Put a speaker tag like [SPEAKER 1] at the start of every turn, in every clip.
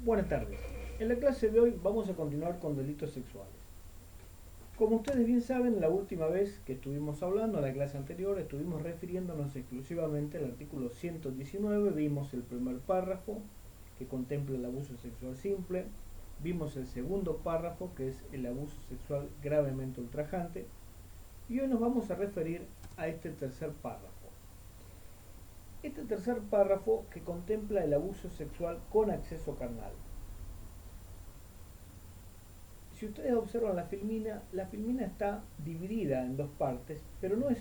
[SPEAKER 1] Buenas tardes. En la clase de hoy vamos a continuar con delitos sexuales. Como ustedes bien saben, la última vez que estuvimos hablando, en la clase anterior, estuvimos refiriéndonos exclusivamente al artículo 119, vimos el primer párrafo que contempla el abuso sexual simple, vimos el segundo párrafo que es el abuso sexual gravemente ultrajante y hoy nos vamos a referir a este tercer párrafo. Este tercer párrafo que contempla el abuso sexual con acceso carnal. Si ustedes observan la filmina está dividida en dos partes, pero no es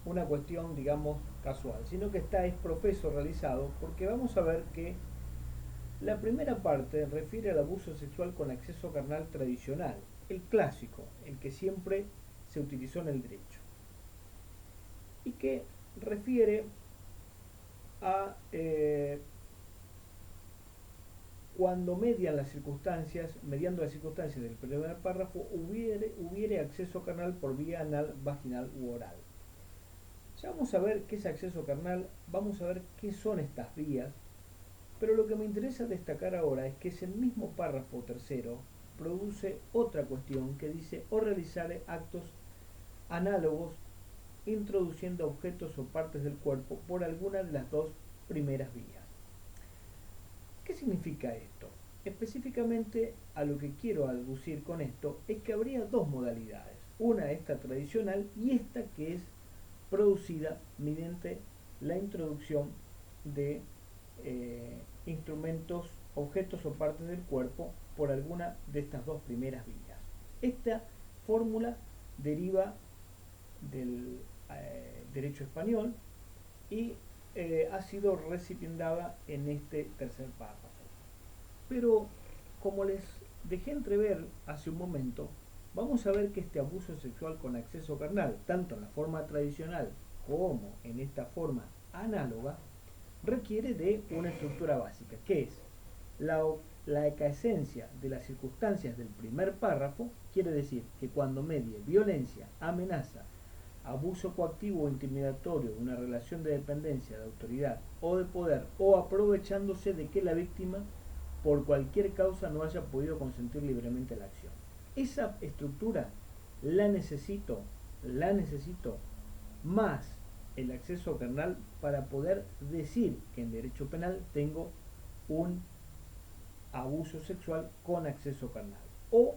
[SPEAKER 1] una cuestión, digamos, casual, sino que es profeso realizado, porque vamos a ver que la primera parte refiere al abuso sexual con acceso carnal tradicional, el clásico, el que siempre se utilizó en el derecho, y que refiere a cuando mediando las circunstancias del primer párrafo, hubiere acceso carnal por vía anal, vaginal u oral. Ya vamos a ver qué es acceso carnal, vamos a ver qué son estas vías, pero lo que me interesa destacar ahora es que es el mismo párrafo tercero produce otra cuestión que dice o realizar actos análogos introduciendo objetos o partes del cuerpo por alguna de las dos primeras vías. ¿Qué significa esto? Específicamente a lo que quiero aducir con esto es que habría dos modalidades, una esta tradicional y esta que es producida mediante la introducción de instrumentos, objetos o partes del cuerpo por alguna de estas dos primeras vías. Esta fórmula deriva del derecho español y ha sido recipiendada en este tercer párrafo. Pero, como les dejé entrever hace un momento, vamos a ver que este abuso sexual con acceso carnal, tanto en la forma tradicional como en esta forma análoga, requiere de una estructura básica, que es la esencia de las circunstancias del primer párrafo, quiere decir que cuando medie violencia, amenaza, abuso coactivo o intimidatorio de una relación de dependencia, de autoridad o de poder, o aprovechándose de que la víctima por cualquier causa no haya podido consentir libremente la acción. Esa estructura la necesito más el acceso carnal para poder decir que en derecho penal tengo un abuso sexual con acceso carnal. O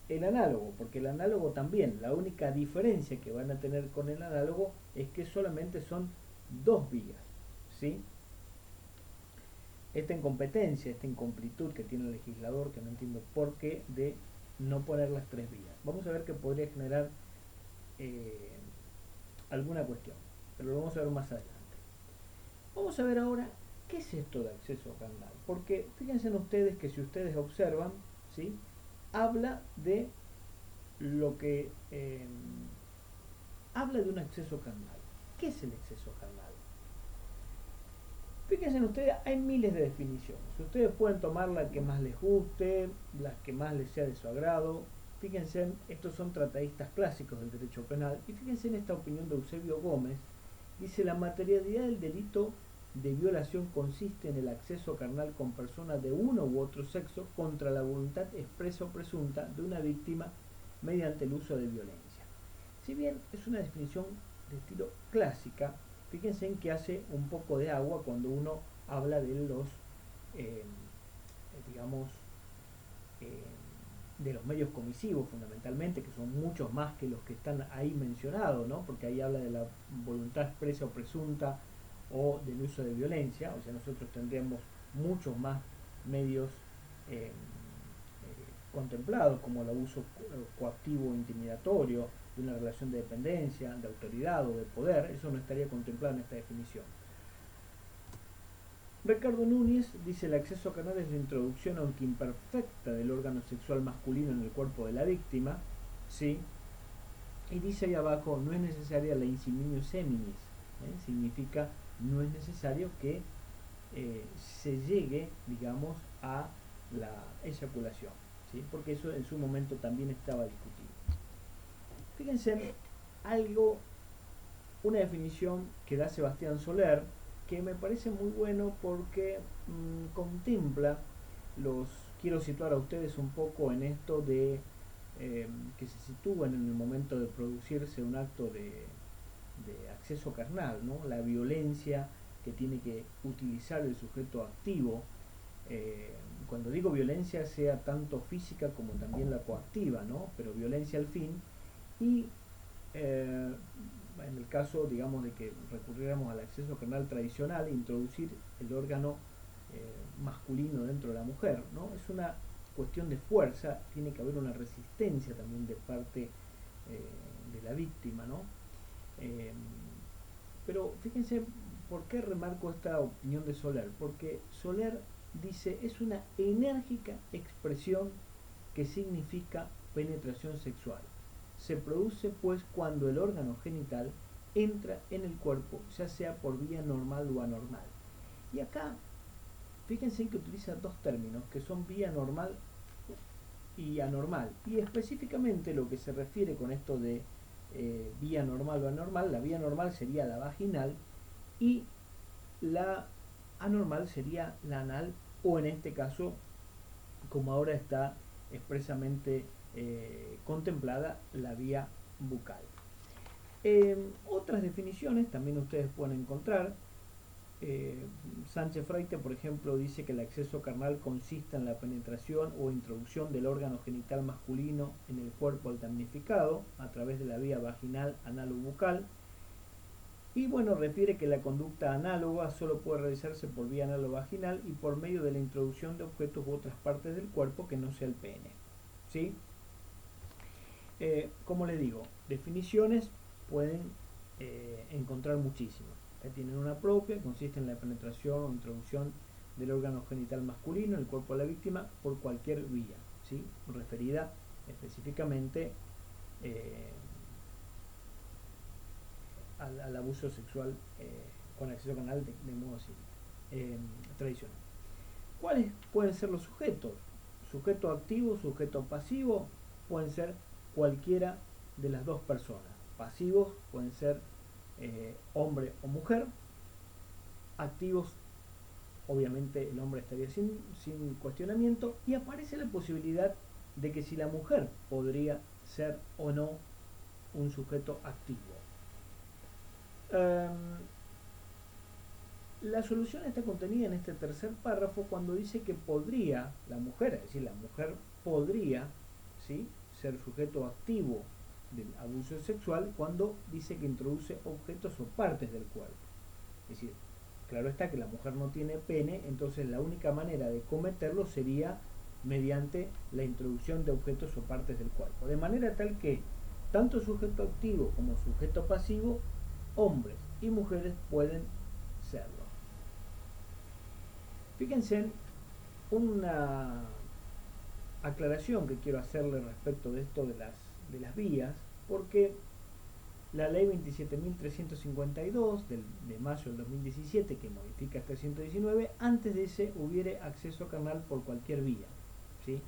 [SPEAKER 1] el análogo, porque el análogo también, la única diferencia que van a tener con el análogo es que solamente son dos vías, ¿sí? Esta incompetencia, esta incomplitud que tiene el legislador, que no entiendo por qué, de no poner las tres vías. Vamos a ver que podría generar eh, alguna cuestión, pero lo vamos a ver más adelante. Vamos a ver ahora qué es esto de acceso carnal, porque fíjense en ustedes que si ustedes observan, ¿sí? Habla de lo que habla de un acceso carnal. ¿Qué es el acceso carnal? Fíjense en ustedes, hay miles de definiciones. Ustedes pueden tomar la que más les guste, la que más les sea de su agrado. Fíjense, estos son tratadistas clásicos del derecho penal. Y fíjense en esta opinión de Eusebio Gómez. Dice, la materialidad del delito de violación consiste en el acceso carnal con persona de uno u otro sexo contra la voluntad expresa o presunta de una víctima mediante el uso de violencia. Si bien es una definición de estilo clásica, fíjense en que hace un poco de agua cuando uno habla de los, digamos, eh, de los medios comisivos fundamentalmente, que son muchos más que los que están ahí mencionados, ¿no? Porque ahí habla de la voluntad expresa o presunta o del uso de violencia, o sea, nosotros tendríamos muchos más medios contemplados, como el abuso coactivo o intimidatorio de una relación de dependencia, de autoridad o de poder. Eso no estaría contemplado en esta definición. Ricardo Núñez dice, el acceso carnal es la introducción, aunque imperfecta, del órgano sexual masculino en el cuerpo de la víctima, ¿sí? Y dice ahí abajo, no es necesaria la insiminio seminis, significa no es necesario que se llegue, digamos, a la eyaculación, ¿sí? Porque eso en su momento también estaba discutido. Fíjense algo, una definición que da Sebastián Soler, que me parece muy bueno porque contempla los quiero situar a ustedes un poco en esto de que se sitúan en el momento de producirse un acto de acceso carnal, ¿no? La violencia que tiene que utilizar el sujeto activo. Cuando digo violencia, sea tanto física como también la coactiva, ¿no? Pero violencia al fin. Y en el caso, digamos, de que recurriéramos al acceso carnal tradicional, introducir el órgano masculino dentro de la mujer, ¿no? Es una cuestión de fuerza, tiene que haber una resistencia también de parte de la víctima, ¿no? Eh, pero fíjense por qué remarco esta opinión de Soler, porque Soler dice es una enérgica expresión que significa penetración sexual. Se produce pues cuando el órgano genital entra en el cuerpo, ya sea por vía normal o anormal. Y acá, fíjense que utiliza dos términos que son vía normal y anormal. Y específicamente lo que se refiere con esto de vía normal o anormal, la vía normal sería la vaginal y la anormal sería la anal, o en este caso, como ahora está expresamente contemplada, la vía bucal. Otras definiciones también ustedes pueden encontrar. Sánchez Freite, por ejemplo, dice que el acceso carnal consiste en la penetración o introducción del órgano genital masculino en el cuerpo del damnificado a través de la vía vaginal, anal o bucal. Y bueno, refiere que la conducta análoga solo puede realizarse por vía anal o vaginal y por medio de la introducción de objetos u otras partes del cuerpo que no sea el pene. ¿Sí? Como les digo, definiciones pueden encontrar muchísimas. Tienen una propia, consiste en la penetración o introducción del órgano genital masculino en el cuerpo de la víctima por cualquier vía, ¿sí? Referida específicamente al abuso sexual con acceso canal de modo tradicional. ¿Cuáles pueden ser los sujetos? Sujeto activo, sujeto pasivo, pueden ser cualquiera de las dos personas. Pasivos pueden ser hombre o mujer. Activos, obviamente el hombre estaría sin cuestionamiento, y aparece la posibilidad de que si la mujer podría ser o no un sujeto activo. La solución está contenida en este tercer párrafo cuando dice que podría la mujer, es decir, la mujer podría, ¿sí?, ser sujeto activo del abuso sexual cuando dice que introduce objetos o partes del cuerpo. Es decir, claro está que la mujer no tiene pene, entonces la única manera de cometerlo sería mediante la introducción de objetos o partes del cuerpo. De manera tal que tanto sujeto activo como sujeto pasivo, hombres y mujeres pueden serlo. Fíjense en una aclaración que quiero hacerle respecto de esto de las vías, porque la ley 27.352 de mayo del 2017, que modifica este 119, antes de ese hubiere acceso carnal por cualquier vía, ¿sí?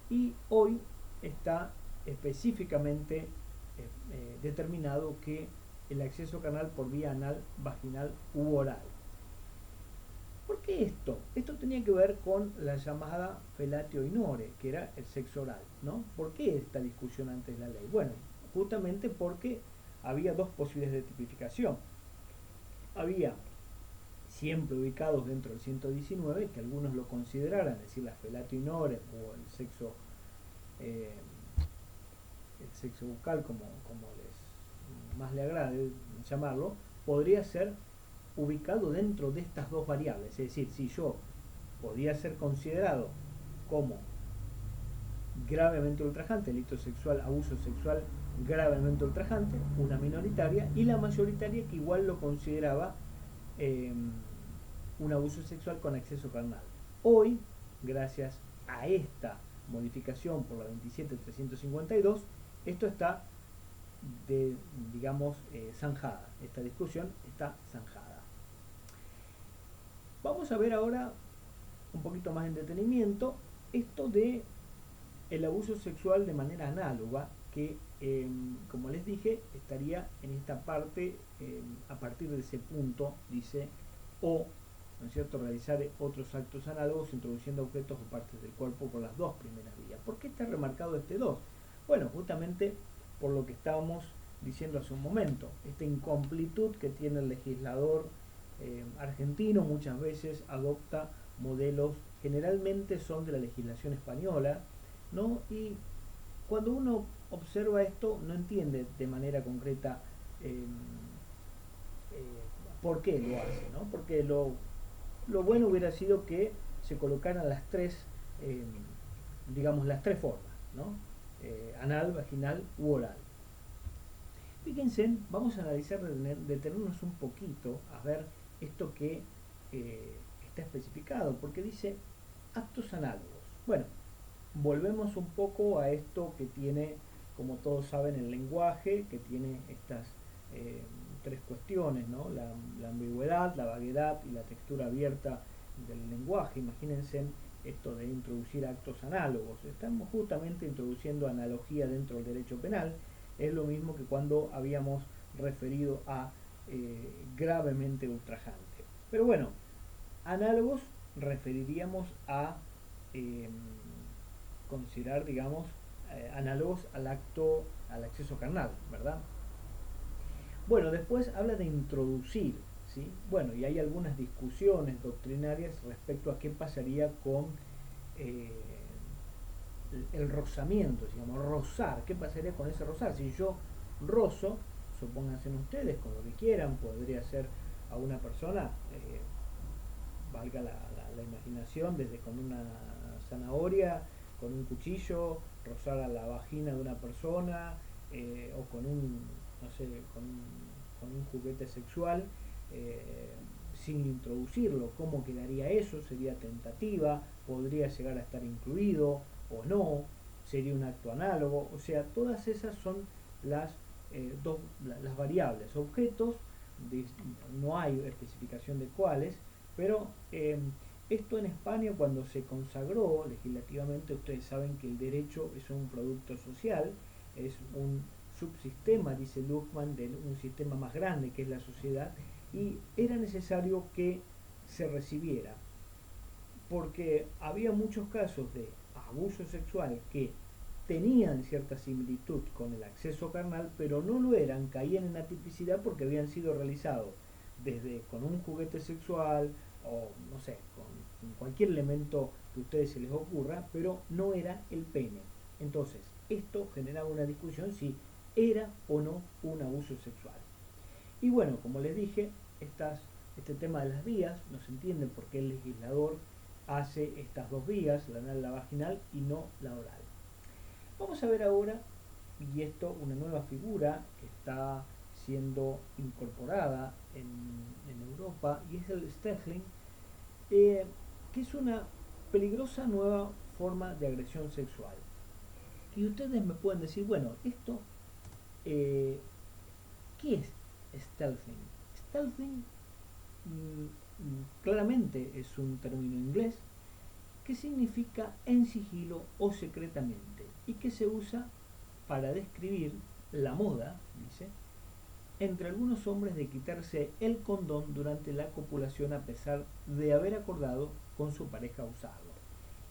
[SPEAKER 1] Y hoy está específicamente determinado que el acceso carnal por vía anal, vaginal u oral. ¿Por qué esto? Esto tenía que ver con la llamada fellatio inore, que era el sexo oral, ¿no? ¿Por qué esta discusión antes de la ley? Bueno, justamente porque había dos posibilidades de tipificación. Había, siempre ubicados dentro del 119, que algunos lo consideraran, es decir, la fellatio inore o el sexo bucal, como más le agrade llamarlo, podría ser ubicado dentro de estas dos variables. Es decir, si yo podía ser considerado como gravemente ultrajante, delito sexual, abuso sexual gravemente ultrajante, una minoritaria, y la mayoritaria que igual lo consideraba un abuso sexual con acceso carnal. Hoy, gracias a esta modificación por la 27.352, esto está zanjada. Esta discusión está zanjada. Vamos a ver ahora un poquito más en detenimiento esto de el abuso sexual de manera análoga, que como les dije estaría en esta parte, a partir de ese punto dice, o ¿no es cierto?, realizar otros actos análogos introduciendo objetos o partes del cuerpo por las dos primeras vías. ¿Por qué está remarcado este 2? Bueno, justamente por lo que estábamos diciendo hace un momento, esta incomplitud que tiene el legislador argentino. Muchas veces adopta modelos, generalmente son de la legislación española, ¿no? Y cuando uno observa esto no entiende de manera concreta eh, por qué lo hace, ¿no? Porque lo bueno hubiera sido que se colocaran las tres, digamos, las tres formas, ¿no? Anal, vaginal u oral. Fíjense, vamos a analizar, detenernos un poquito a ver esto que está especificado, porque dice actos análogos. Bueno, volvemos un poco a esto que tiene, como todos saben, el lenguaje, que tiene estas tres cuestiones, ¿no? La ambigüedad, la vaguedad y la textura abierta del lenguaje. Imagínense esto de introducir actos análogos. Estamos justamente introduciendo analogía dentro del derecho penal. Es lo mismo que cuando habíamos referido a gravemente ultrajante. Pero bueno, análogos referiríamos a considerar, digamos, análogos al acto, al acceso carnal, ¿verdad? Bueno, después habla de introducir, ¿sí? Bueno, y hay algunas discusiones doctrinarias respecto a qué pasaría con eh, el rozamiento, digamos, rozar. ¿Qué pasaría con ese rozar? Si yo rozo, supónganse ustedes, con lo que quieran, podría ser a una persona, valga la imaginación, desde con una zanahoria, con un cuchillo, rozar a la vagina de una persona, o con un, no sé, con un juguete sexual, sin introducirlo. ¿Cómo quedaría eso? ¿Sería tentativa? ¿Podría llegar a estar incluido o no? ¿Sería un acto análogo? O sea, todas esas son las, las variables. Objetos, no hay especificación de cuáles, pero esto en España, cuando se consagró legislativamente, ustedes saben que el derecho es un producto social, es un subsistema, dice Luhmann, de un sistema más grande que es la sociedad, y era necesario que se recibiera, porque había muchos casos de abuso sexual que tenían cierta similitud con el acceso carnal, pero no lo eran, caían en atipicidad porque habían sido realizados desde con un juguete sexual o no sé, con cualquier elemento que a ustedes se les ocurra, pero no era el pene. Entonces, esto generaba una discusión si era o no un abuso sexual. Y bueno, como les dije, este tema de las vías no se entiende por qué el legislador hace estas dos vías, la anal y la vaginal, y no la oral. Vamos a ver ahora, y esto, una nueva figura que está siendo incorporada en Europa, y es el Stehling, que es una peligrosa nueva forma de agresión sexual. Y ustedes me pueden decir, bueno, esto, ¿qué es stealthing? Stealthing claramente es un término inglés que significa en sigilo o secretamente y que se usa para describir la moda, dice, entre algunos hombres de quitarse el condón durante la copulación a pesar de haber acordado con su pareja usarlo.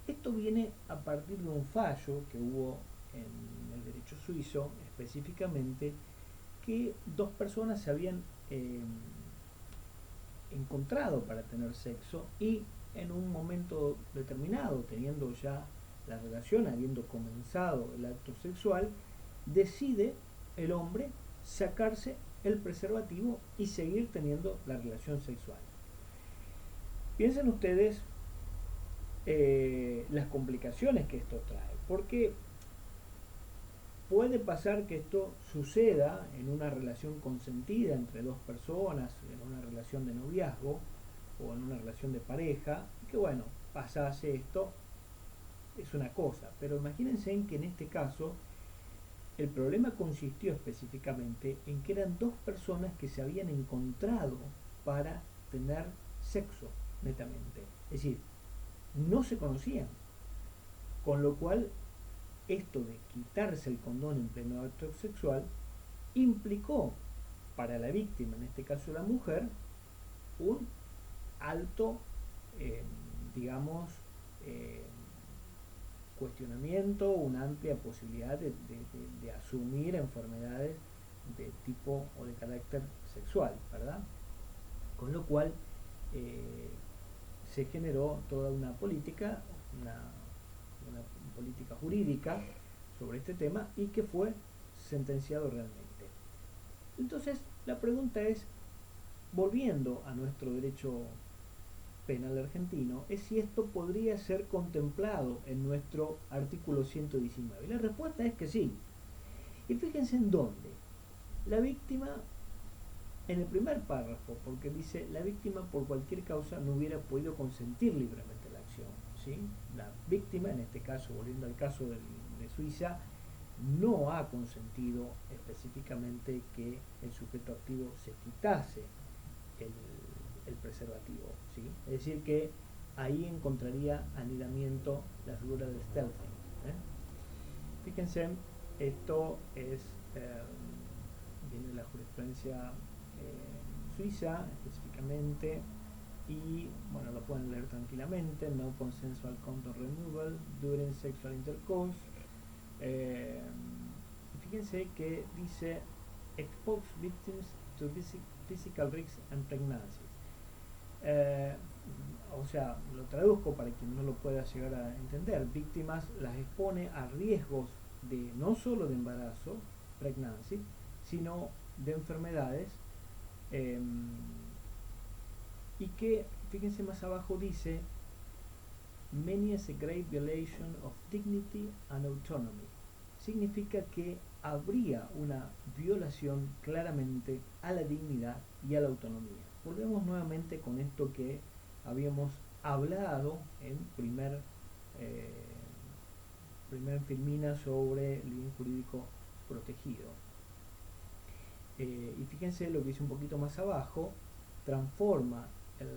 [SPEAKER 1] Esto viene a partir de un fallo que hubo en el derecho suizo específicamente, que dos personas se habían encontrado para tener sexo y en un momento determinado, teniendo ya la relación, habiendo comenzado el acto sexual, decide el hombre sacarse el preservativo y seguir teniendo la relación sexual. Piensen ustedes las complicaciones que esto trae, porque puede pasar que esto suceda en una relación consentida entre dos personas, en una relación de noviazgo o en una relación de pareja, que bueno, pasase esto, es una cosa, pero imagínense en que en este caso el problema consistió específicamente en que eran dos personas que se habían encontrado para tener sexo netamente, es decir, no se conocían, con lo cual esto de quitarse el condón en pleno acto sexual implicó para la víctima, en este caso la mujer, un alto, digamos, cuestionamiento, una amplia posibilidad de asumir enfermedades de tipo o de carácter sexual, ¿verdad? Con lo cual se generó toda una política, una política jurídica sobre este tema y que fue sentenciado realmente. Entonces, la pregunta es, volviendo a nuestro derecho penal argentino, es si esto podría ser contemplado en nuestro artículo 119. Y la respuesta es que sí. Y fíjense en dónde. La víctima, en el primer párrafo, porque dice, la víctima por cualquier causa no hubiera podido consentir libremente la acción, ¿sí? La víctima, en este caso, volviendo al caso de Suiza, no ha consentido específicamente que el sujeto activo se quitase el preservativo, ¿sí? Es decir que ahí encontraría anidamiento la figura del stealthing, ¿eh? Fíjense, esto es viene de la jurisprudencia suiza específicamente, y bueno, lo pueden leer tranquilamente. No consensual condom removal during sexual intercourse. Fíjense que dice expose victims to physical risks and pregnancies. O sea, lo traduzco para quien no lo pueda llegar a entender. Víctimas las expone a riesgos de no solo de embarazo, pregnancy, sino de enfermedades, y que, fíjense más abajo, dice many as a grave violation of dignity and autonomy. Significa que habría una violación claramente a la dignidad y a la autonomía. Volvemos nuevamente con esto que habíamos hablado en primer filmina sobre el bien jurídico protegido. Y fíjense lo que dice un poquito más abajo, transforma el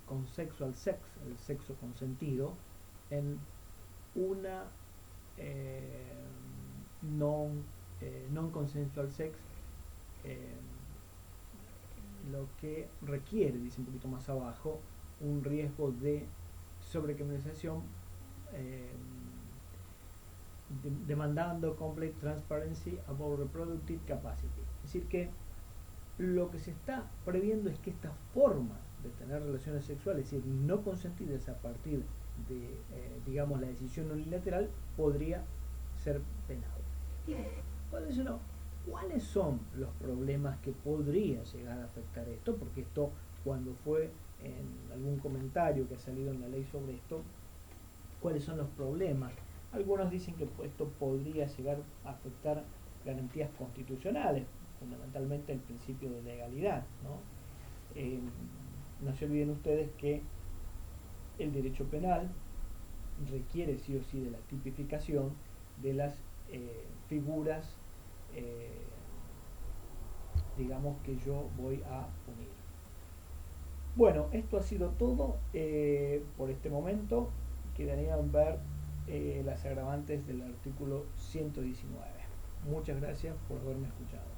[SPEAKER 1] consensual sex, el sexo consentido, en una non-consensual sex, lo que requiere, dice un poquito más abajo, un riesgo de sobrecriminalización, demandando complete transparency about reproductive capacity. Es decir que lo que se está previendo es que esta forma de tener relaciones sexuales, es decir, no consentidas a partir de, digamos, la decisión unilateral, podría ser penado. Y ¿cuáles son los problemas que podría llegar a afectar esto? Porque esto, cuando fue en algún comentario que ha salido en la ley sobre esto, ¿cuáles son los problemas? Algunos dicen que esto podría llegar a afectar garantías constitucionales, fundamentalmente el principio de legalidad, ¿no? No se olviden ustedes que el derecho penal requiere sí o sí de la tipificación de las figuras, digamos, que yo voy a unir. Bueno, esto ha sido todo por este momento. Quedaría en ver las agravantes del artículo 119. Muchas gracias por haberme escuchado.